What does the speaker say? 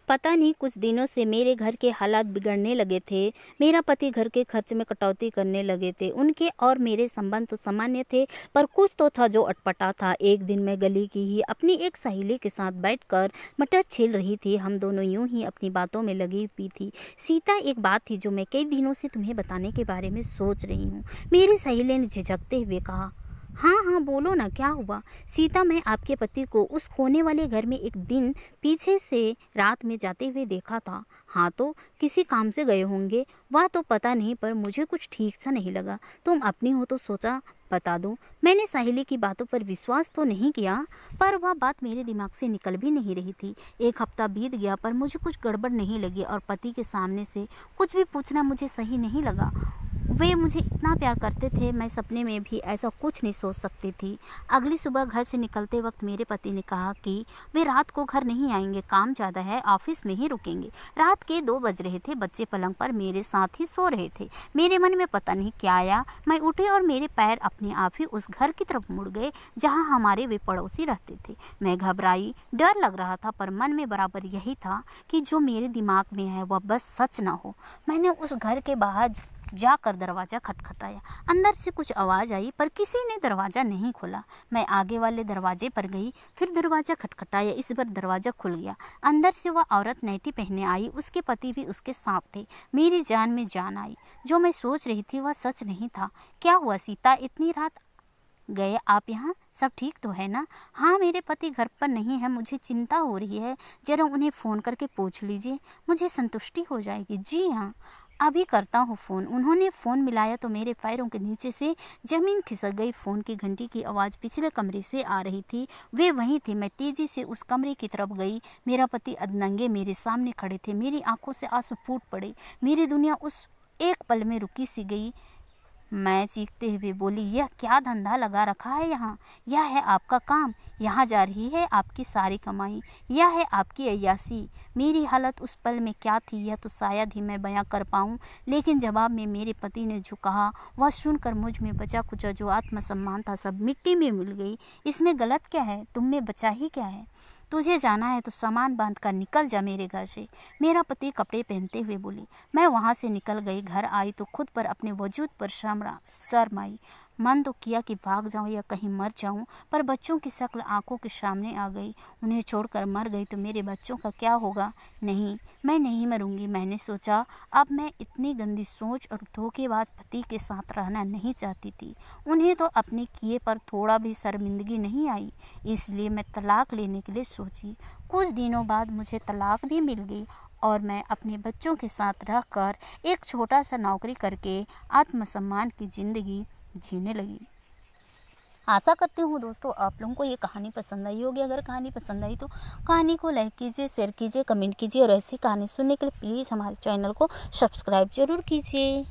पता नहीं कुछ दिनों से मेरे घर के हालात बिगड़ने लगे थे। मेरा पति घर के खर्च में कटौती करने लगे थे। उनके और मेरे संबंध तो सामान्य थे, पर कुछ तो था जो अटपटा था। एक दिन मैं गली की ही अपनी एक सहेली के साथ बैठकर मटर छील रही थी। हम दोनों यूं ही अपनी बातों में लगी हुई थी। सीता, एक बात थी जो मैं कई दिनों से तुम्हें बताने के बारे में सोच रही हूँ, मेरी सहेली ने झिझकते हुए कहा। हाँ हाँ बोलो ना, क्या हुआ? सीता, मैं आपके पति को उस कोने वाले घर में एक दिन पीछे से रात में जाते हुए देखा था। हाँ तो किसी काम से गए होंगे, वह तो पता नहीं, पर मुझे कुछ ठीक सा नहीं लगा। तुम अपनी हो तो सोचा बता दूं। मैंने सहेली की बातों पर विश्वास तो नहीं किया, पर वह बात मेरे दिमाग से निकल भी नहीं रही थी। एक हफ्ता बीत गया पर मुझे कुछ गड़बड़ नहीं लगी, और पति के सामने से कुछ भी पूछना मुझे सही नहीं लगा। वे मुझे इतना प्यार करते थे, मैं सपने में भी ऐसा कुछ नहीं सोच सकती थी। अगली सुबह घर से निकलते वक्त मेरे पति ने कहा कि वे रात को घर नहीं आएंगे, काम ज़्यादा है, ऑफिस में ही रुकेंगे। रात के 2 बज रहे थे, बच्चे पलंग पर मेरे साथ ही सो रहे थे। मेरे मन में पता नहीं क्या आया, मैं उठी और मेरे पैर अपने आप ही उस घर की तरफ मुड़ गए जहाँ हमारे वे पड़ोसी रहते थे। मैं घबराई, डर लग रहा था, पर मन में बराबर यही था कि जो मेरे दिमाग में है वह बस सच ना हो। मैंने उस घर के बाहर जाकर दरवाज़ा खटखटाया। अंदर से कुछ आवाज़ आई, पर किसी ने दरवाज़ा नहीं खोला। मैं आगे वाले दरवाजे पर गई, फिर दरवाज़ा खटखटाया। इस बार दरवाज़ा खुल गया। अंदर से वह औरत नाइटी पहने आई, उसके पति भी उसके साथ थे। मेरी जान में जान आई। जो मैं सोच रही थी वह सच नहीं था। क्या हुआ सीता, इतनी रात गए आप यहाँ? सब ठीक तो है ना? हाँ, मेरे पति घर पर नहीं है, मुझे चिंता हो रही है। जरा उन्हें फ़ोन करके पूछ लीजिए, मुझे संतुष्टि हो जाएगी। जी हाँ, अभी करता हूँ फ़ोन। उन्होंने फ़ोन मिलाया तो मेरे पैरों के नीचे से ज़मीन खिसक गई। फ़ोन की घंटी की आवाज़ पिछले कमरे से आ रही थी। वे वहीं थे। मैं तेज़ी से उस कमरे की तरफ गई। मेरा पति अधनंगे मेरे सामने खड़े थे। मेरी आंखों से आंसू फूट पड़े। मेरी दुनिया उस एक पल में रुकी सी गई। मैं चीखते हुए बोली, यह क्या धंधा लगा रखा है यहाँ? यह है आपका काम? यहाँ जा रही है आपकी सारी कमाई? यह है आपकी अय्यासी? मेरी हालत उस पल में क्या थी यह तो शायद ही मैं बयां कर पाऊँ। लेकिन जवाब में मेरे पति ने जो कहा वह सुनकर मुझ में बचा कुचा जो आत्मसम्मान था सब मिट्टी में मिल गई। इसमें गलत क्या है? तुम में बचा ही क्या है? तुझे जाना है तो सामान बांध कर निकल जा मेरे घर से, मेरा पति कपड़े पहनते हुए बोली। मैं वहाँ से निकल गई। घर आई तो खुद पर अपने वजूद पर शर्म आई। मन तो किया कि भाग जाऊं या कहीं मर जाऊं, पर बच्चों की शक्ल आंखों के सामने आ गई। उन्हें छोड़कर मर गई तो मेरे बच्चों का क्या होगा? नहीं, मैं नहीं मरूंगी। मैंने सोचा अब मैं इतनी गंदी सोच और धोखेबाज पति के साथ रहना नहीं चाहती थी। उन्हें तो अपने किए पर थोड़ा भी शर्मिंदगी नहीं आई, इसलिए मैं तलाक लेने के लिए सोची। कुछ दिनों बाद मुझे तलाक भी मिल गई और मैं अपने बच्चों के साथ रहकर एक छोटा सा नौकरी करके आत्मसम्मान की ज़िंदगी जीने लगी। आशा करती हूँ दोस्तों आप लोगों को ये कहानी पसंद आई होगी। अगर कहानी पसंद आई तो कहानी को लाइक कीजिए, शेयर कीजिए, कमेंट कीजिए और ऐसी कहानी सुनने के लिए प्लीज़ हमारे चैनल को सब्सक्राइब जरूर कीजिए।